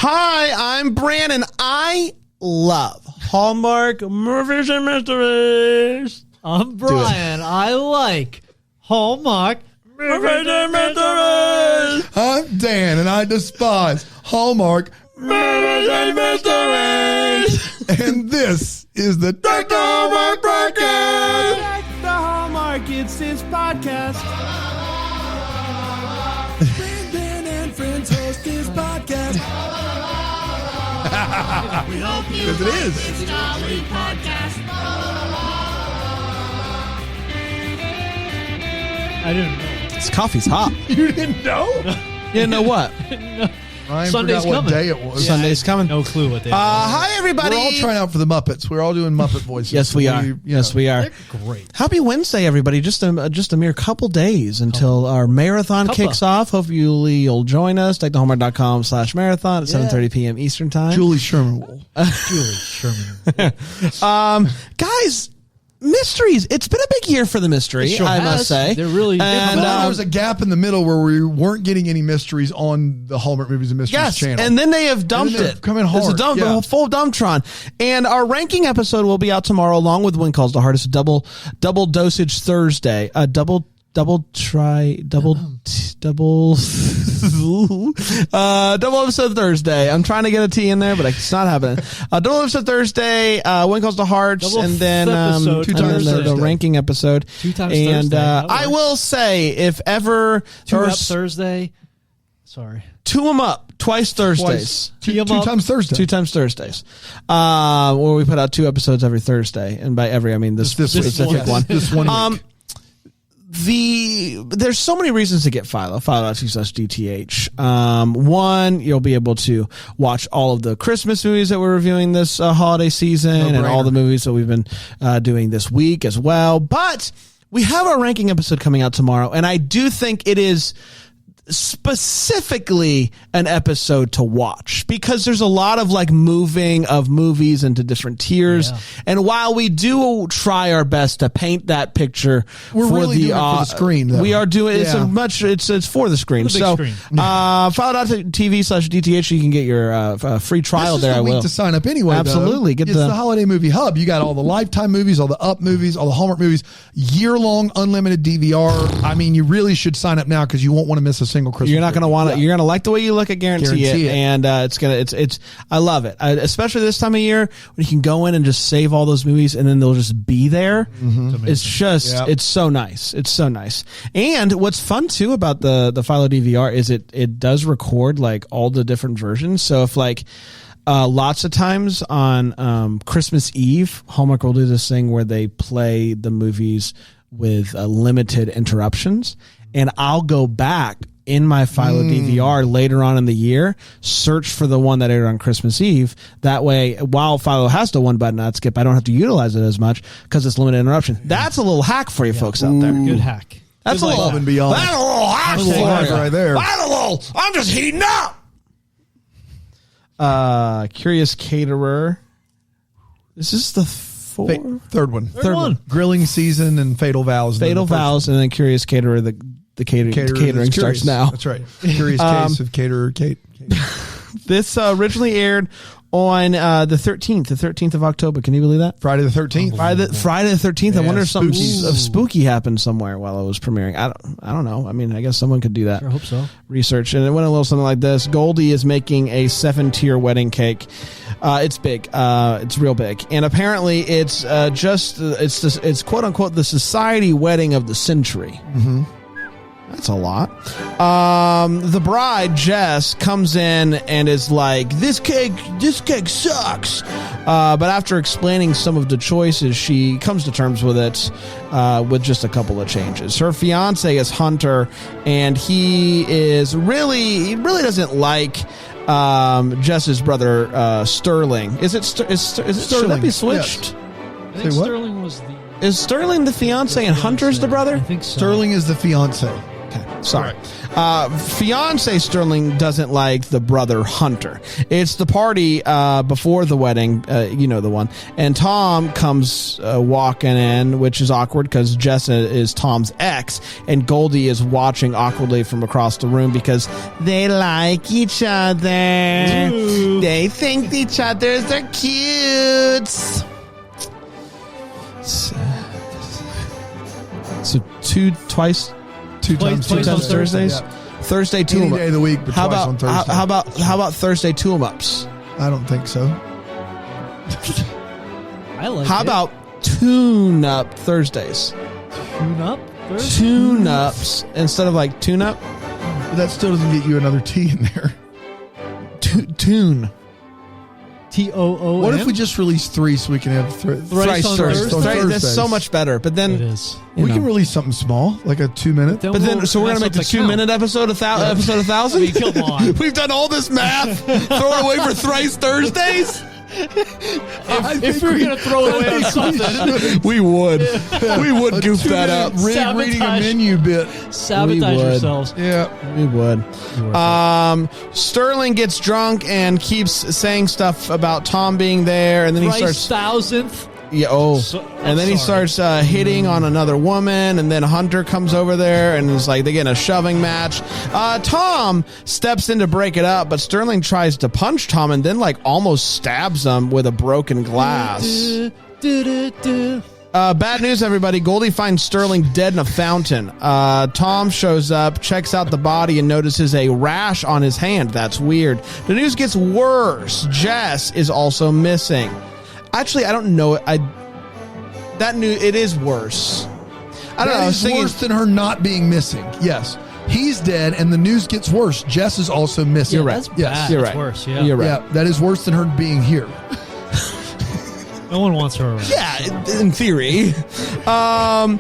Hi, I'm Brandon. I love Hallmark movies and mysteries. I'm Brian. I like Hallmark movies and mysteries. I'm Dan, and I despise Hallmark movies and mysteries. And this is the Deck the Hallmark Podcast. Deck the Hallmark, it's his podcast. Brandon and friends host this podcast. We hope you Yes, it like is. this jolly podcast. I didn't know. This coffee's hot. You didn't know? You didn't know what? Ryan Sunday's forgot coming. what day it was. Sunday's coming. No clue what they are. Hi, everybody. We're all trying out for the Muppets. We're all doing Muppet voices. Yes, we are. Yes, we are. They're great. Happy Wednesday, everybody. Just a mere couple days until our marathon kicks off. Hopefully you'll join us. TechTheHallmark.com/marathon at 7:30 p.m. Eastern Time. Julie Sherman will. Julie Sherman. Guys, mysteries. It's been a big year for the mystery, It sure I has. must say. They're really- And, There was a gap in the middle where we weren't getting any mysteries on the Hallmark Movies and Mysteries yes, channel. and then they have dumped And then they've it. come in hard, It's a dump, yeah. a full dumptron. And our ranking episode will be out tomorrow, along with When Calls the Hardest, double dosage Thursday, double episode Thursday. I'm trying to get a T in there, but it's not happening. Double episode Thursday, When Calls the Hearts, Double and then episode Two times the Thursday. ranking episode. 2 times and Thursday. That I works. will say, if ever 2 up there's Thursday. Sorry. 2 them up twice Thursdays. Two Tee 'em up. times Thursday. 2 times Thursdays, where we put out 2 episodes every Thursday, and by every I mean this specific one. This one week. There's so many reasons to get Philo. Philo.com/DTH. One, you'll be able to watch all of the Christmas movies that we're reviewing this holiday season, and all the movies that we've been doing this week as well. But we have our ranking episode coming out tomorrow, and I do think it is specifically an episode to watch because there's a lot of like moving of movies into different tiers. Yeah. And while we do try our best to paint that picture We're for really the, doing it for the screen, though. we are doing it's Yeah. it's for the screen. For the big So screen. Philo.tv/DTH, you can get your free trial This is there. the I week will to sign up anyway. Absolutely. Though. Get It's the- the Holiday Movie Hub. You got all the Lifetime movies, all the Up movies, all the Hallmark movies, year-long unlimited DVR. I mean, you really should sign up now because you won't want to miss a single Christmas. You're not going to want to. You're going to like the way you look. I guarantee it. Guarantee it. And it's. I love it, especially this time of year when you can go in and just save all those movies, and then they'll just be there. It's just. Yep. It's so nice. It's so nice. And what's fun too about the Philo DVR is it does record like all the different versions. So if like. Lots of times on Christmas Eve, Hallmark will do this thing where they play the movies with limited interruptions, and I'll go back in my Philo DVR later on in the year, search for the one that aired on Christmas Eve. That way, while Philo has the one button not skip, I don't have to utilize it as much because it's limited interruption. That's a little hack for you folks out there. Good hack. That's Good a little above and beyond. That's a little hack That's a little hack right there. I'm just heating up. Curious Caterer. This is the Third one. Third one. Grilling season and Fatal Vows. Fatal Vows, and then Curious Caterer. The catering starts now. That's right. Curious Case of Caterer Kate. This originally aired on the 13th of October. Can you believe that? Friday the 13th. Friday the 13th. I Yeah, wonder if something spooky. spooky happened somewhere while it was premiering. I don't know. I mean, I guess someone could do that. Sure hope so. Research, and it went a little something like this. Goldy is making a 7-tier wedding cake. It's big. It's real big, and apparently it's it's quote unquote the society wedding of the century. That's a lot. The bride, Jess, comes in and is like, this cake sucks. But after explaining some of the choices, she comes to terms with it with just a couple of changes. Her fiance is Hunter, and he really doesn't like Jess's brother, Sterling. Is it Sterling? Should that be switched? Yes. I think Say what? Sterling was the Is Sterling the fiance and Hunter's the brother? I think so. Sterling is the fiance. Okay, sorry. Fiance Sterling doesn't like the brother Hunter. It's the party before the wedding, you know the one. And Tom comes walking in, which is awkward because Jessa is Tom's ex, and Goldy is watching awkwardly from across the room because they like each other. Ooh. They think each other's are cute. So two times Thursdays. Yeah. Thursday two Any day of the week, but how twice about on Thursday. how about Thursday two 'em ups? I don't think so. I like How it. about tune up Thursdays? Tune up? Tune ups instead of like tune up. But that still doesn't get you another T in there. Tune. TOOM? What if we just release 3 so we can have Thrice on Thursday? That's so much better. But then It is. we can release something small, like a 2-minute. But then, so we're gonna make the 2-minute episode episode 1,000. I mean, come on. We've done all this math, throw it away for thrice Thursdays. If we were going to throw it away on something, we would goof that up. Reading a menu bit. Sabotage yourselves. Yeah, we would. Sterling gets drunk and keeps saying stuff about Tom being there, and then he starts thousandth. Yeah. Oh. And then he starts hitting on another woman, and then Hunter comes over there, and it's like they get in a shoving match. Tom steps in to break it up, but Sterling tries to punch Tom, and then like almost stabs him with a broken glass. Bad news, everybody. Goldy finds Sterling dead in a fountain. Tom shows up, checks out the body, and notices a rash on his hand. That's weird. The news gets worse. Jess is also missing. Actually, I don't know. It is worse. I don't know. It's worse than her not being missing. Yes. He's dead, and the news gets worse. Jess is also missing. You're right. That's Yes. bad. You're That's right. worse, yeah. You're right. Yeah, that is worse than her being here. No one wants her around. Yeah, in theory. Tom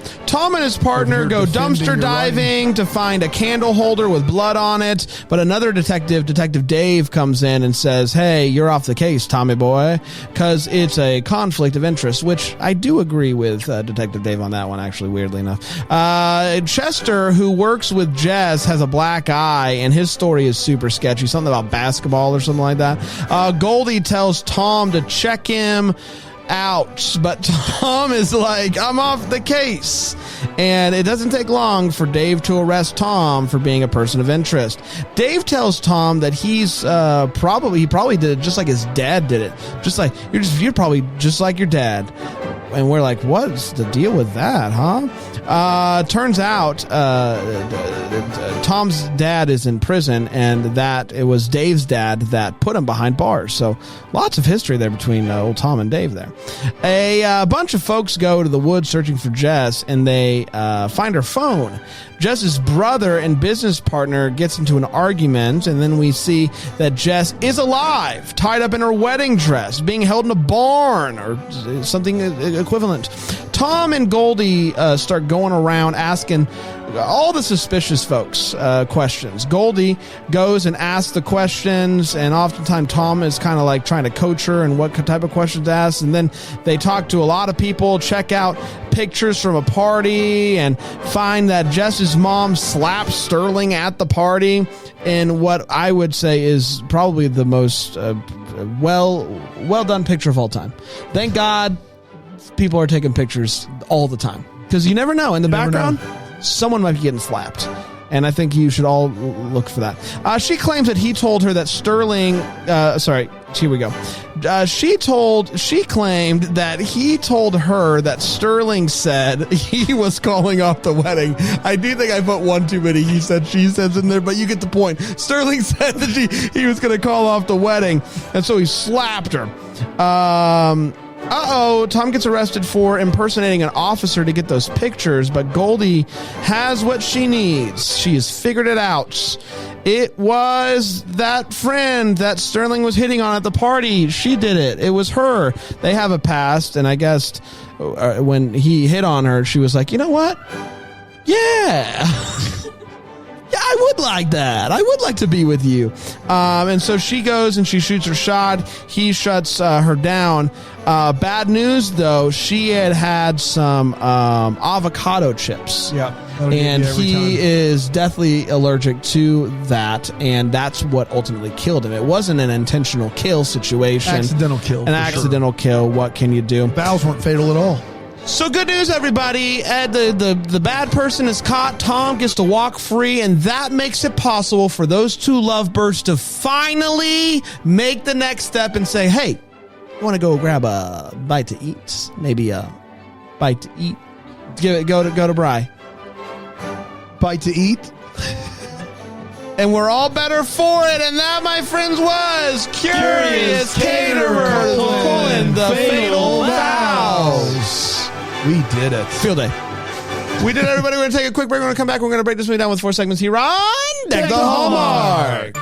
and his partner You're go defending dumpster your diving to find a candle holder with blood on it. But another Detective Dave, comes in and says, "Hey, you're off the case, Tommy boy," because it's a conflict of interest, which I do agree with Detective Dave on that one, actually, weirdly enough. Chester, who works with Jess, has a black eye, and his story is super sketchy. Something about basketball or something like that. Goldy tells Tom to check him out, but Tom is like, "I'm off the case," and it doesn't take long for Dave to arrest Tom for being a person of interest. Dave tells Tom that he probably did it just like his dad did it, just like you're probably just like your dad. And we're like, what's the deal with that, huh? Turns out Tom's dad is in prison, and that it was Dave's dad that put him behind bars. So lots of history there between old Tom and Dave there. A bunch of folks go to the woods searching for Jess, and they find her phone. Jess's brother and business partner gets into an argument, and then we see that Jess is alive, tied up in her wedding dress, being held in a barn or something equivalent. Tom and Goldy start going around asking all the suspicious folks questions. Goldy goes and asks the questions, and oftentimes Tom is kind of like trying to coach her and what type of questions to ask. And then they talk to a lot of people, check out pictures from a party, and find that Jess's mom slapped Sterling at the party in what I would say is probably the most well done picture of all time. Thank God people are taking pictures all the time, because you never know. In the background, someone might be getting slapped, and I think you should all look for that. She claims that he told her that Sterling here we go. She claimed that he told her that Sterling said he was calling off the wedding. I do think I put one too many he said, she says in there, but you get the point. Sterling said that he was going to call off the wedding, and so he slapped her. Tom gets arrested for impersonating an officer to get those pictures, but Goldy has what she needs. She has figured it out. It was that friend that Sterling was hitting on at the party. She did it. It was her. They have a past, and I guess when he hit on her, she was like, you know what? Yeah. Yeah, I would like that. I would like to be with you. And so she goes and she shoots her shot. He shuts her down. Bad news, though, she had some avocado chips. Yeah. And he is deathly allergic to that, and that's what ultimately killed him. It wasn't an intentional kill situation. Accidental kill. An accidental kill. What can you do? Vows weren't fatal at all. So good news, everybody. The bad person is caught. Tom gets to walk free, and that makes it possible for those two lovebirds to finally make the next step and say, hey, you want to go grab a bite to eat? Maybe a bite to eat? Go to Bri. Bite to eat. And we're all better for it. And that, my friends, was Curious Caterer, the Fatal Vows. We did it. Field day. We did it, everybody. We're going to take a quick break. We're going to come back. We're going to break this movie down with 4 segments here on Deck the Hallmark.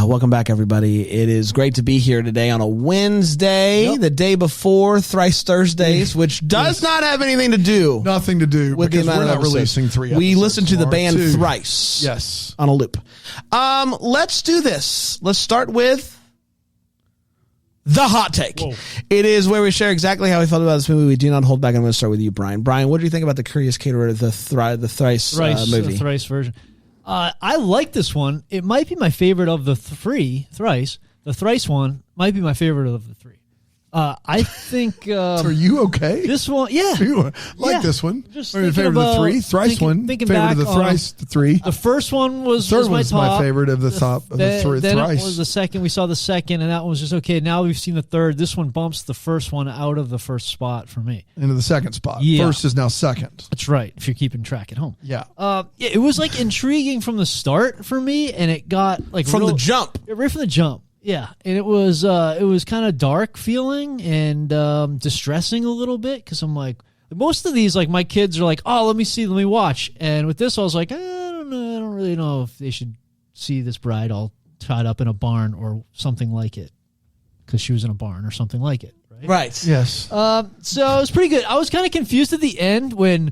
Welcome back, everybody. It is great to be here today on a Wednesday, the day before Thrice Thursdays, which does not have anything to do. Nothing to do with because the amount we're of not releasing 3 episodes. We listened to the band tomorrow, too. Thrice. Yes. On a loop. Let's do this. Let's start with the hot take. Whoa. It is where we share exactly how we felt about this movie. We do not hold back. I'm going to start with you, Brian. Brian, what do you think about the Curious Caterer, the Thrice movie? The Thrice version. I like this one. It might be my favorite of the Thrice. The Thrice one might be my favorite of the 3. I think. Are you okay? This one, yeah. You like this one? Just your favorite of the 3? Thrice one. Thinking favorite back of the Thrice, the 3. The first one was third my was top. my favorite of the top of the Thrice. Then it was the second. We saw the second, and that one was just okay. Now we've seen the third. This one bumps the first one out of the first spot for me. Into the second spot. Yeah. First is now second. That's right, if you're keeping track at home. Yeah. It was like intriguing from the start for me, and it got like from the jump. Right from the jump. Yeah, and it was kind of dark feeling and distressing a little bit because I'm like, most of these, like my kids are like, oh, let me watch. And with this, I was like, I don't really know if they should see this bride all tied up in a barn or something like it because she was in a barn or something like it. Right. Yes. So it was pretty good. I was kind of confused at the end when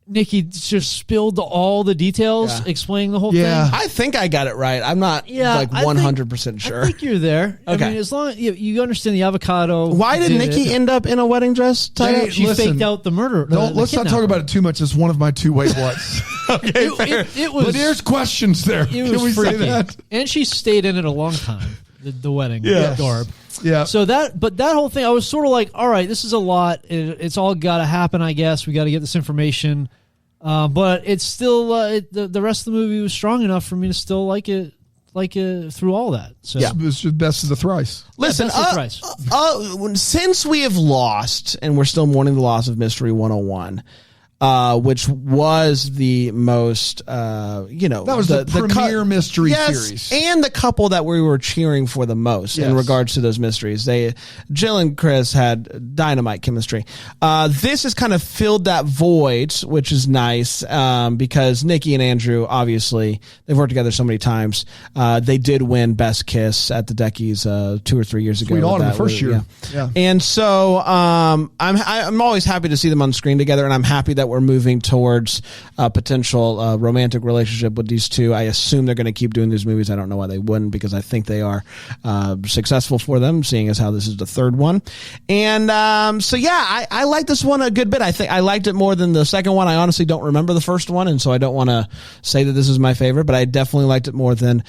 Nikki just spilled all the details, explaining the whole thing. I think I got it right. I'm not 100% sure. I think you're there. Okay. I mean, as long as you understand the avocado. Why did Nikki end up in a wedding dress? She faked out the murder. Let's not talk about it too much. It's one of my 2 wait what's. Okay, it was. But there's questions there. Can we say that? And she stayed in it a long time. The wedding garb. Yeah. So that whole thing, I was sort of like, all right, this is a lot. It's all got to happen, I guess. We got to get this information. But it's still the rest of the movie was strong enough for me to still like it through all that. So it was the best of the Thrice. Listen, Thrice. Since we have lost, and we're still mourning the loss of Mystery 101. Which was the most, that was the premier mystery series. And the couple that we were cheering for the most in regards to those mysteries. Jill and Chris had dynamite chemistry. This has kind of filled that void, which is nice, because Nikki and Andrew, obviously, they've worked together so many times. They did win Best Kiss at the Deckies 2 or 3 years ago. Sweet Autumn, the first year. Yeah. And so, I'm always happy to see them on screen together, and I'm happy that we're moving towards a potential romantic relationship with these two. I assume they're going to keep doing these movies. I don't know why they wouldn't, because I think they are successful for them, seeing as how this is the third one. And I like this one a good bit. I think I liked it more than the second one. I honestly don't remember the first one, and so I don't want to say that this is my favorite, but I definitely liked it more than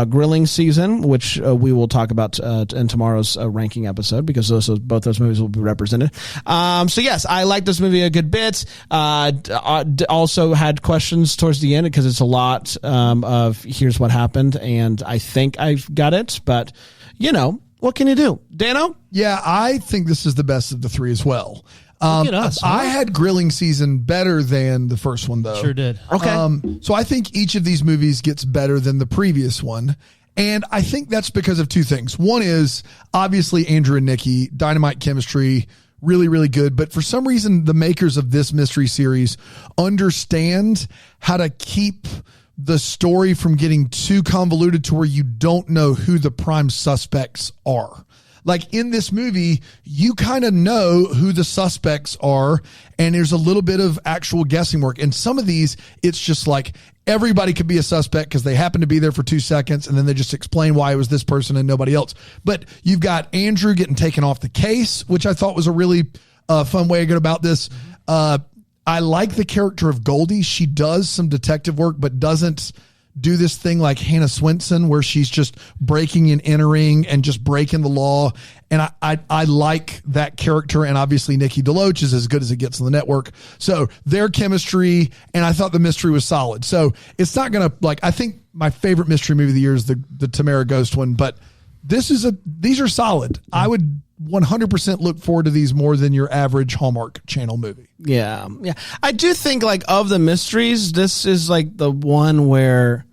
Grilling Season, which we will talk about in tomorrow's ranking episode, because both those movies will be represented. So yes, I like this movie a good bit. Also had questions towards the end because it's a lot of here's what happened, and I think I've got it, but what can you do? Dano? Yeah, I think this is the best of the 3 as well. Look at us, I had Grilling Season better than the first one, though. Sure did. Okay. So I think each of these movies gets better than the previous one. And I think that's because of 2 things. One is obviously Andrew and Nikki, dynamite chemistry, really, really good. But for some reason, the makers of this mystery series understand how to keep the story from getting too convoluted to where you don't know who the prime suspects are. Like in this movie, you kind of know who the suspects are, and there's a little bit of actual guessing work. And some of these, it's just like everybody could be a suspect because they happen to be there for 2 seconds, and then they just explain why it was this person and nobody else. But you've got Andrew getting taken off the case, which I thought was a really fun way to go about this. I like the character of Goldy. She does some detective work, but doesn't do this thing like Hannah Swenson where she's just breaking and entering and just breaking the law. And I like that character. And obviously Nikki DeLoach is as good as it gets on the network. So their chemistry, and I thought the mystery was solid. So it's not going to, like, I think my favorite mystery movie of the year is the Tamara Ghost one, but these are solid. I would 100% look forward to these more than your average Hallmark Channel movie. Yeah. I do think, like, of the mysteries, this is like the one where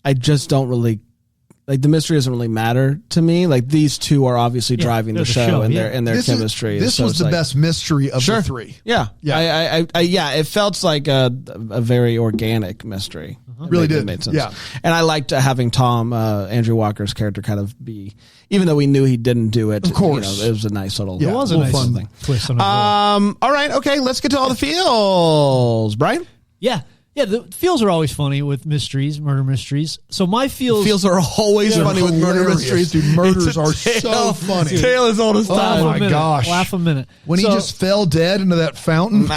I just don't really like. The mystery doesn't really matter to me. Like, these two are obviously driving the show and their chemistry. This was the best mystery of the three. Yeah. It felt like a very organic mystery. Really did. Made sense. Yeah. And I liked having Tom, Andrew Walker's character, kind of be, even though we knew he didn't do it. Of course. It was a nice little, it was a nice fun thing. twist on it. All right. Okay. Let's get to all the feels. Brian? Yeah, the feels are always funny with mysteries, murder mysteries. So my feels are always funny with murder mysteries. Dude, murders are so funny. Tale as old as time. Oh my gosh. Laugh a minute. When he just fell dead into that fountain.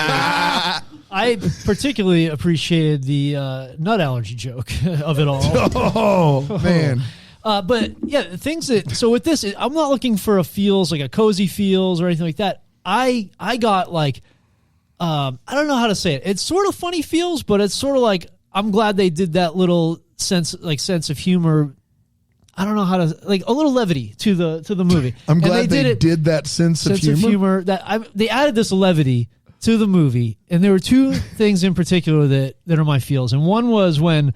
I particularly appreciated the nut allergy joke of it all. Oh, man. But yeah, so with this, I'm not looking for a feels, like a cozy feels or anything like that. I got like, I don't know how to say it. It's sort of funny feels, but it's sort of like, I'm glad they did that little sense of humor. I don't know how to, like, a little levity to the movie. I'm glad they did that sense of humor. They added this levity to the movie, and there were two things in particular that are my feels. And one was when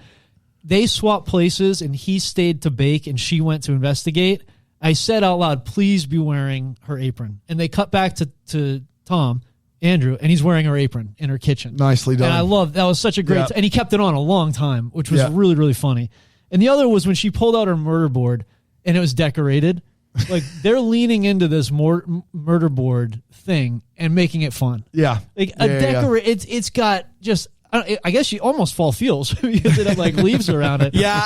they swapped places and he stayed to bake and she went to investigate. I said out loud, please be wearing her apron. And they cut back to Tom, Andrew, and he's wearing her apron in her kitchen. Nicely done. And I love that. Was such a great, and he kept it on a long time, which was really, really funny. And the other was when she pulled out her murder board and it was decorated. Like, they're leaning into this murder board thing and making it fun. Yeah. Like it's got just, I guess you almost fall feels because it had like leaves around it. Yeah,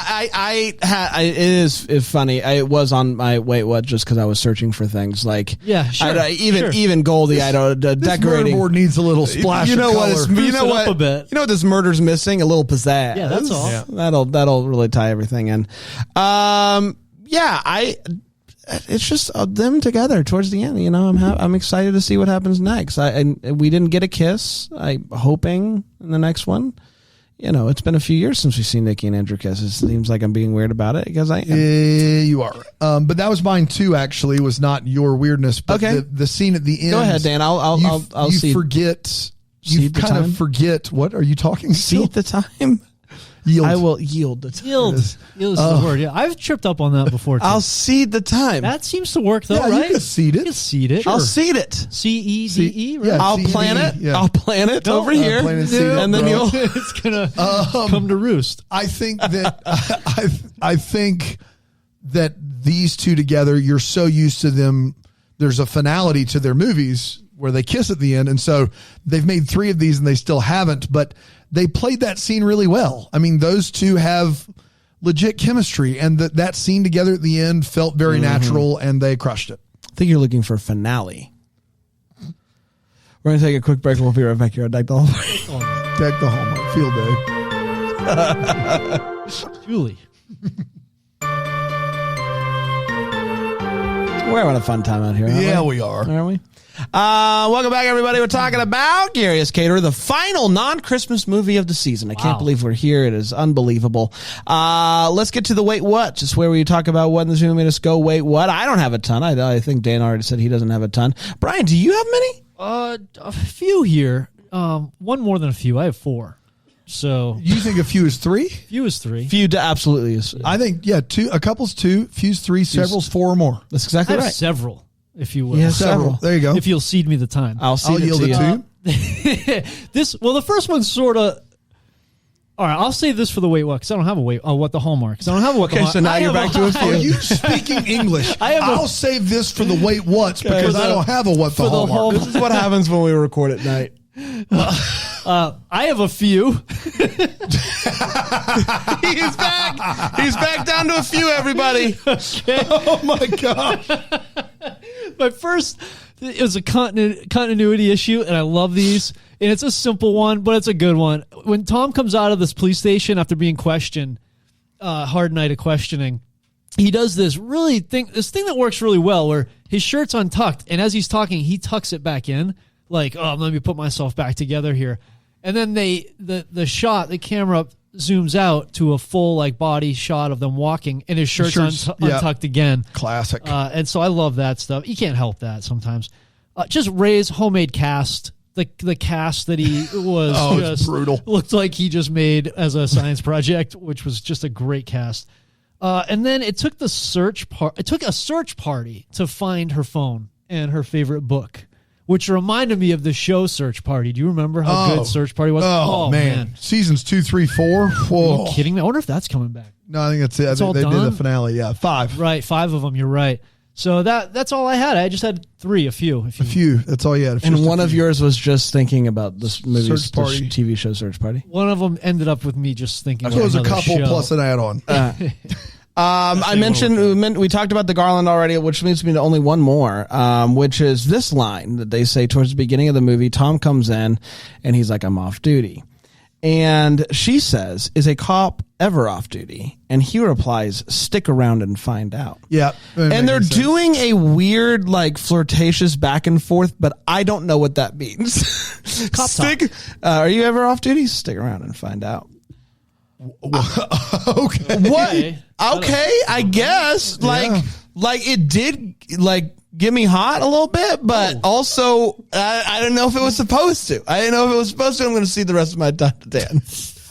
it is funny. It was on my wait what just because I was searching for things like even Goldy. I don't this decorating murder board needs a little splash. You know of what? color. You know what? A bit. You know what this murder's missing? A little pizzazz. Yeah, that's all. Yeah. That'll really tie everything in. It's just them together towards the end. You know, I'm excited to see what happens next. We didn't get a kiss. I'm hoping in the next one. You know, it's been a few years since we've seen Nikki and Andrew kiss. It seems like I'm being weird about it because I am. You are. But that was mine too. Actually, was not your weirdness. But okay. The scene at the end. Go ahead, Dan. I'll see. You kind of forget. What are you talking? Cede the time. Yield. I will yield the time. Yield is the word. Yeah, I've tripped up on that before, too. I'll cede the time. That seems to work, though, right? You can cede it. You can cede it. Sure. I'll cede it. CEDE, right? Yeah, I'll plan it. Yeah. I'll plan it over here. Plan and, it, and then you'll. It's going to come to roost. I think that I think that these two together, you're so used to them. There's a finality to their movies where they kiss at the end. And so they've made 3 of these and they still haven't, but they played that scene really well. I mean, those two have legit chemistry, and that scene together at the end felt very natural, and they crushed it. I think you're looking for a finale. We're going to take a quick break and we'll be right back here on Deck the Hallmark. Deck the Hallmark Field Day. Julie. We're having a fun time out here, aren't we? We are. Aren't we? Welcome back, everybody. We're talking about Caterer, the final non-Christmas movie of the season. I can't believe we're here. It is unbelievable. Let's get to the wait what, just where we talk about what in this movie made us go wait what. I don't have a ton. I think Dan already said he doesn't have a ton. Brian, do you have many? A few here. One more than a few. I have 4. So you think a few is 3? Few is 3. Few absolutely is. I think 2. A couple's 2. Few's 3. Several's 4 or more. That's exactly I have right. Several. If you will. Yeah, several. There you go. If you'll cede me the time. I'll yield it to you. to you. The first one's sort of, All right, I'll save this for the wait what, because I don't have a wait. Oh, what the Hallmark? Because I don't have a what. Okay, so now you're back to a Are few. you speaking English? I'll save this for the wait what's because I don't have a what the Hallmark. This is what happens when we record at night. I have a few. He's back. He's back down to a few, everybody. Oh my gosh. My first is a continuity issue, and I love these. And it's a simple one, but it's a good one. When Tom comes out of this police station after being questioned, hard night of questioning, he does this thing that works really well, where his shirt's untucked, and as he's talking, he tucks it back in, like, oh, let me put myself back together here. And then the camera zooms out to a full like body shot of them walking, and his shirt's untucked again. Classic. And so I love that stuff. You can't help that sometimes. Just Ray's homemade cast. The cast that he was just brutal. Looked like he just made as a science project, which was just a great cast. And then it took a search party to find her phone and her favorite book, which reminded me of the show Search Party. Do you remember how good Search Party was? Oh man. Seasons 2, 3, 4. Whoa. Are you kidding me? I wonder if that's coming back. No, I think that's it. I think they did the finale. Yeah, 5. Right, 5 of them. You're right. So that's all I had. I just had 3, a few. A few. That's all you had. And one of yours was just thinking about this movie's Search Party. TV show Search Party. One of them ended up with me just thinking. So it was a another couple show. plus an add-on. I mentioned we talked about the Garland already, which leads me to only one more, which is this line that they say towards the beginning of the movie. Tom comes in and he's like, "I'm off duty," and she says, "Is a cop ever off duty?" And he replies, "Stick around and find out." Yeah, and they're doing a weird, like, flirtatious back and forth, but I don't know what that means. Cop Stick. Are you ever off duty? Stick around and find out. Okay. What? Okay, I guess. Like it did, like, get me hot a little bit, but also I don't know if it was supposed to. I didn't know if it was supposed to. I'm going to cede the rest of my time to Dan.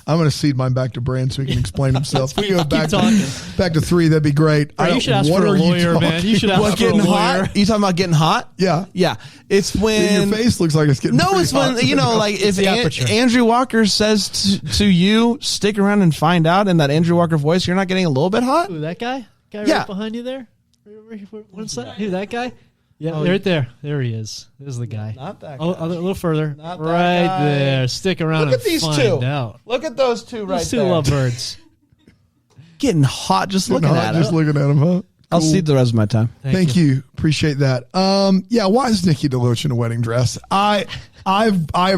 I'm going to cede mine back to Brand so he can explain himself. We go back talking. to 3. That'd be great. You should ask for a lawyer, man. You should ask for a Getting lawyer. hot? You talking about getting hot? Yeah. Yeah. It's when Your face looks like it's getting No, pretty it's when, hot. you know, like if the aperture. Andrew Walker says to you, "Stick around and find out," in that Andrew Walker voice, you're not getting a little bit hot? Ooh, that guy? Yeah. Right behind you there? What's that? Who, that guy? Yeah, right there. There he is. There's the guy. Not that Oh, guy. a little further. Not that right guy. there. Stick around Look at and these find two. out. Look at those two right These two there. lovebirds. Getting hot just looking at Just it. looking at him, huh? I'll Cool. cede the rest of my time. Thank you. Appreciate that. Yeah, why is Nikki DeLoach in a wedding dress? I've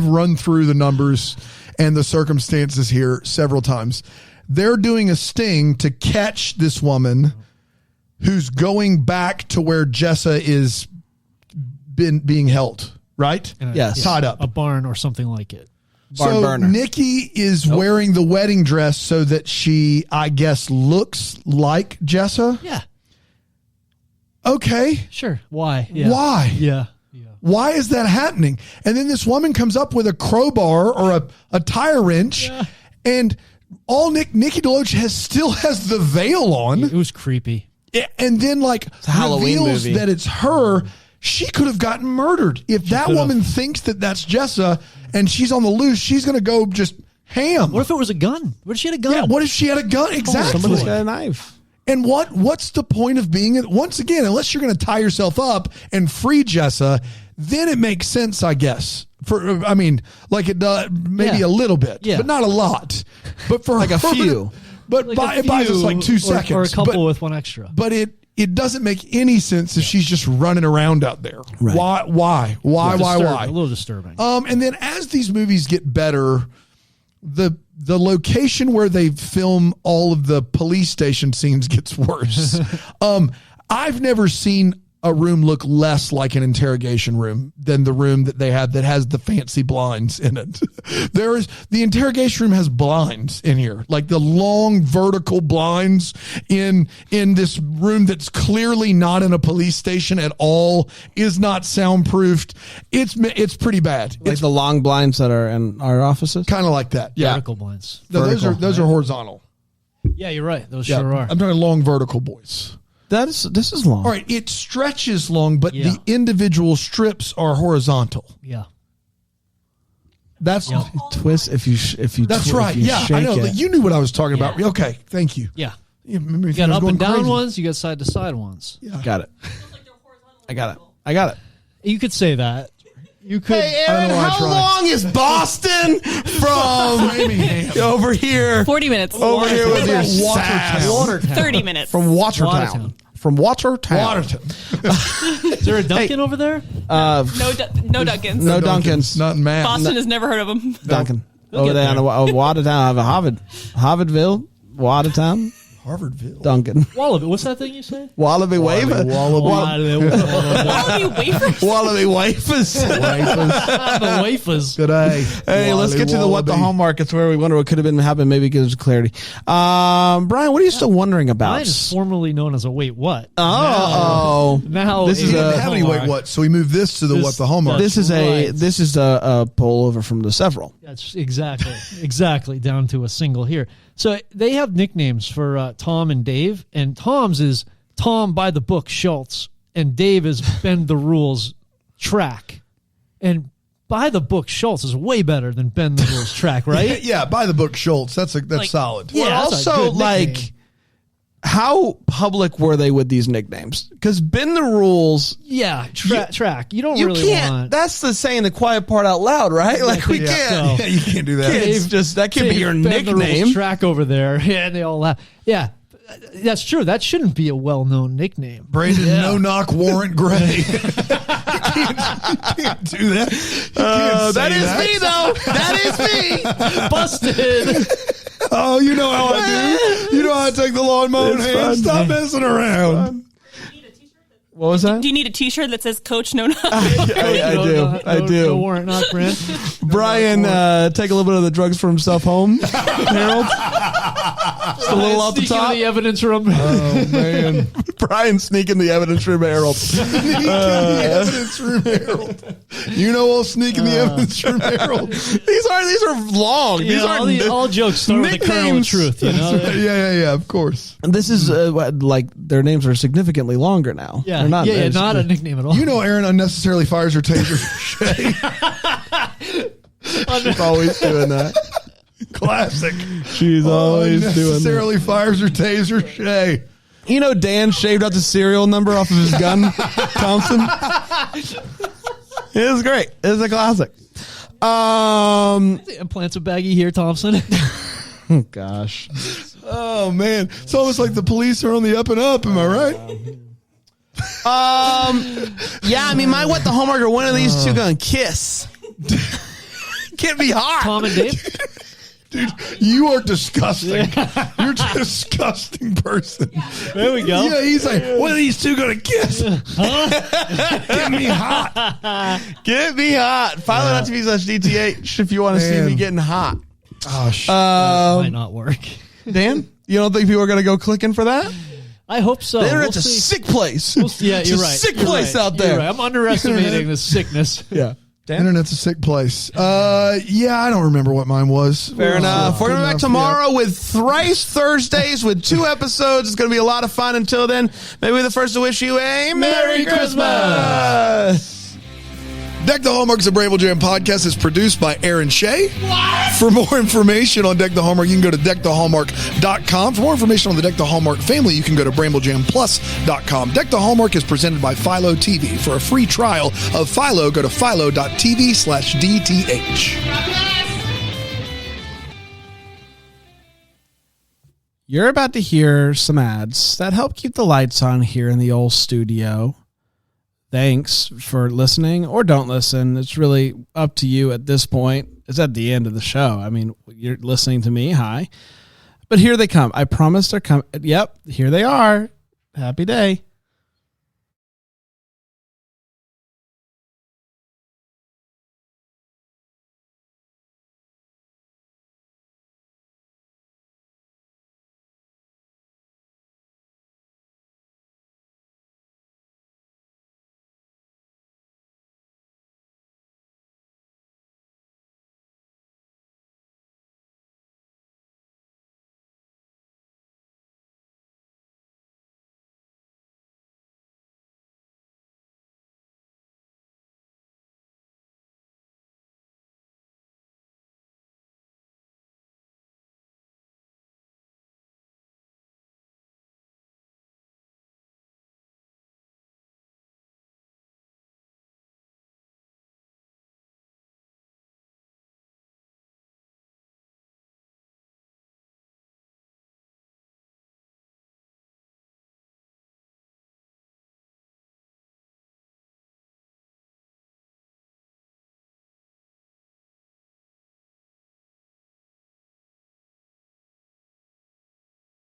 run through the numbers and the circumstances here several times. They're doing a sting to catch this woman who's going back to where Jessa is being held, right? Yes. Tied up. A barn or something like it. Barn So burner. Nikki is wearing the wedding dress so that she, I guess, looks like Jessa. Yeah. Okay. Sure. Why? Yeah. Why? Yeah. Why is that happening? And then this woman comes up with a crowbar or a tire wrench, and all Nikki DeLoach still has the veil on, It was creepy. and then like a Halloween reveals movie. that it's her. She could have gotten murdered if that woman thinks that that's Jessa and she's on the loose. She's going to go just ham. What if it was a gun? What if she had a gun? Yeah. What if she had a gun? Exactly. Somebody's got a knife. And what's the point of being once again, unless you're going to tie yourself up and free Jessa, then it makes sense, I guess. Like it does, maybe a little bit, but not a lot. But for Like a her, few. But Like it buys us like 2 seconds, or a couple with one extra. But it doesn't make any sense if she's just running around out there. Right. Why? A little disturbing. And then as these movies get better, the location where they film all of the police station scenes gets worse. I've never seen a room look less like an interrogation room than the room that they have that has the fancy blinds in it. The interrogation room has blinds in here, like the long vertical blinds in this room that's clearly not in a police station at all, is not soundproofed. It's pretty bad. Like It's the long blinds that are in our offices. kind of like that. Yeah. Vertical blinds. No, those are horizontal. Yeah, you're right. Those Yeah. sure are. I'm talking long vertical, boys. This is long. All right, it stretches long, but Yeah. the individual strips are horizontal. Yeah. That's twist if you that's right. If you Yeah, shake I know. it. You knew what I was talking about. Okay, thank you. Yeah. Yeah, remember You got up and down ones, you got side to side ones. Yeah. Got it. I got it. You could say that. You could. Hey, Aaron, how long is Boston from Framingham. over here? 40 minutes. Over here with your sass. Watertown. 30 minutes. From Watertown. Watertown. From Watertown. Waterton. Is there a Dunkin' over there? No Dunkins. No Dunkins. Not in Matt. Boston has never heard of them. Duncan. We'll Over get there on Watertown. I have a Harvardville, Watertown, Harvardville. Duncan. Wallaby. What's that thing you say? Wallaby Wafer. Wallaby wafers. Wallaby Wafers. The wafers. Good day. Hey, let's get to the what the Hallmark. It's where we wonder what could have been happened. Maybe gives clarity. Brian, what are you still wondering about? Mine is formerly known as a wait what. Oh, Now This is He didn't a have any wait what, so we moved this to the what the Hallmark. this is right. this is a pull over from the several. That's exactly down to a single here. So they have nicknames for Tom and Dave, and Tom's is Tom by the book Schultz, and Dave is Bend the Rules Track. And by the book Schultz is way better than Bend the Rules Track, right? Yeah, by the book Schultz. That's Like- solid. Yeah, Well, that's a also, good like, nickname. how public were they with these nicknames? Because Bend the Rules, Yeah, track. You don't you really can't. want. That's the saying the quiet part out loud, right? Like we think can't. so. Yeah, you can't do that. It's just that can't be your Bend the Rules nickname. Track over there. Yeah, they all laugh. Yeah, that's true. That shouldn't be a well-known nickname. Brandon No Knock Warrant Gray. you can't do that. You can't That say is me, though. That is me. Busted. Oh, you know how I do. You know how I take the law in my own It's hands. fun. Stop messing around. What was that? Do you need a T-shirt that says Coach No Knock? I do. No warrant knock, Brent. Brian, take a little bit of the drugs for himself home. Harold. Just a little off the Sneaking top. in the evidence room. Oh, man. Brian sneaking the evidence room, Harold. The evidence room, Harold. You know we'll sneak in the evidence room, Harold. These are long. These are all jokes start with the kernel of nicknames. truth. You know. Yeah, of course. This is like their names are significantly longer now. Yeah, They're not. yeah, not a nickname at all. You know Aaron unnecessarily fires her taser. She's always doing that. Classic. She's always doing that. Unnecessarily fires her taser. Shay. You know, Dan shaved out the serial number off of his gun, Thompson. It was great. It was a classic. Plants a baggie here, Thompson. Oh gosh. Oh man, it's almost like the police are on the up and up. Am I right? Yeah, I mean, my what the Hallmark are one of these two gonna kiss. Can't be hot. Tom and Dave. Dude, you are disgusting. You're a disgusting person. There we go. Yeah, he's like, when are these two gonna kiss? Get me hot. Get me hot. Philo.tv/DTH if you want to see Man. me getting hot. Oh shit. Might not work. Dan, you don't think people are gonna go clicking for that? I hope so. The internet's We'll a see. sick place. Yeah, It's you're a right. sick You're place right. out You're there. right. I'm underestimating the sickness. Yeah. Dan? Internet's a sick place. Yeah, I don't remember what mine was. Fair enough. We're going to be back Enough, tomorrow with Thrice Thursdays with 2 episodes. It's going to be a lot of fun. Until then, maybe we're the first to wish you a Merry Christmas. Deck the Hallmark is a Bramble Jam podcast. It's produced by Aaron Shea. For more information on Deck the Hallmark, you can go to deckthehallmark.com. For more information on the Deck the Hallmark family, you can go to bramblejamplus.com. Deck the Hallmark is presented by Philo TV. For a free trial of Philo, go to philo.tv/DTH. You're about to hear some ads that help keep the lights on here in the old studio. Thanks for listening or don't listen. It's really up to you at this point. It's at the end of the show. I mean, you're listening to me. Hi. But here they come. I promise they're coming. Yep, here they are. Happy day.